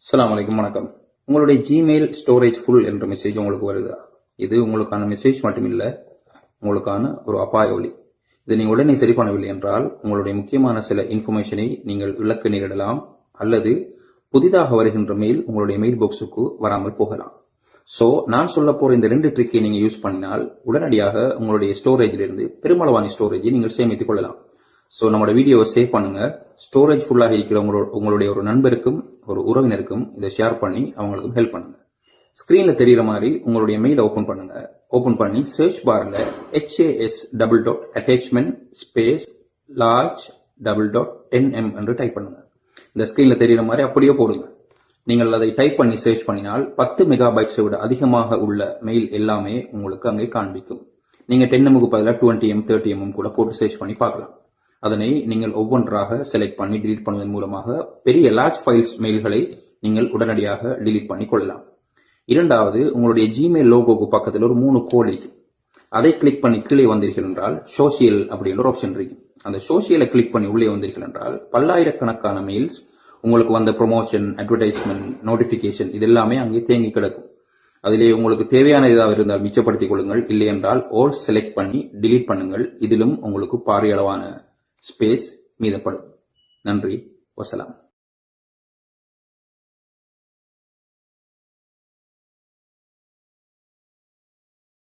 அஸ்ஸலாமு அலைக்கும், வணக்கம். உங்களுடைய ஜிமெயில் ஸ்டோரேஜ் ஃபுல் என்ற மெசேஜ் உங்களுக்கு வருதா? இது உங்களுக்கான மெசேஜ் மட்டுமில்ல, உங்களுக்கான ஒரு அபாய ஒலி. இதை நீங்கள் உடனே சரி பண்ணவில்லை என்றால் உங்களுடைய முக்கியமான சில இன்ஃபர்மேஷனை நீங்கள் இழக்க நேரிடலாம், அல்லது புதிதாக வருகின்ற மெயில் உங்களுடைய மெயில் பாக்ஸுக்கு வராமல் போகலாம். சோ நான் சொல்ல போற இந்த 2 ட்ரிக்கை நீங்க யூஸ் பண்ணினால் உடனடியாக உங்களுடைய ஸ்டோரேஜில் இருந்து பெருமளவான ஸ்டோரேஜை நீங்கள் சேமித்துக் கொள்ளலாம். சோ நம்மளோட வீடியோவை சேவ் பண்ணுங்க. ஸ்டோரேஜ் ஃபுல்லாக இருக்கிற உங்களுடைய ஒரு நண்பருக்கும் ஒரு உறவினருக்கும் இதை ஷேர் பண்ணி அவங்களுக்கும் ஹெல்ப் பண்ணுங்க. ஸ்கிரீன்ல தெரியுற மாதிரி உங்களுடைய மெயில் ஓபன் பண்ணுங்க. ஓபன் பண்ணி சர்ச் பார்ல HAS:/attachment large $10M என்று டைப் பண்ணுங்க. இந்த ஸ்கிரீன்ல தெரியுற மாதிரி அப்படியே போடுங்க. நீங்கள் அதை டைப் பண்ணி சர்ச் பண்ணினால் 10 மெகாபைட்ஸை விட அதிகமாக உள்ள மெயில் எல்லாமே உங்களுக்கு அங்கே காண்பிக்கும். நீங்க 10M பதிலாக 20M 30M கூட போட்டு சர்ச் பண்ணி பார்க்கலாம். அதனை நீங்கள் ஒவ்வொன்றாக செலக்ட் பண்ணி டிலீட் பண்ணுவதன் மூலமாக பெரிய லார்ஜ் ஃபைல்ஸ் மெயில்களை நீங்கள் உடனடியாக டிலீட் பண்ணி கொள்ளலாம். இரண்டாவது, உங்களுடைய ஜிமெயில் லோகோக்கு பக்கத்தில் ஒரு 3 கோடு இருக்கு. அதை கிளிக் பண்ணி கீழே வந்தீர்கள் என்றால் சோசியல் அப்படின்ற ஒரு ஆப்ஷன் இருக்கு. அந்த சோசியலை கிளிக் பண்ணி உள்ளே வந்தீர்கள் என்றால் பல்லாயிரக்கணக்கான மெயில்ஸ், உங்களுக்கு வந்த ப்ரொமோஷன், அட்வர்டைஸ்மெண்ட், நோட்டிபிகேஷன் இது எல்லாமே அங்கே தேங்கி கிடக்கும். அதிலே உங்களுக்கு தேவையான ஏதாவது இருந்தால் மிச்சப்படுத்திக் கொள்ளுங்கள். இல்லை என்றால் ஆல் செலக்ட் பண்ணி டிலீட் பண்ணுங்கள். இதிலும் உங்களுக்கு பாரிய அளவான ஸ்பேஸ் மீதப்படும். நன்றி, வசலாம்.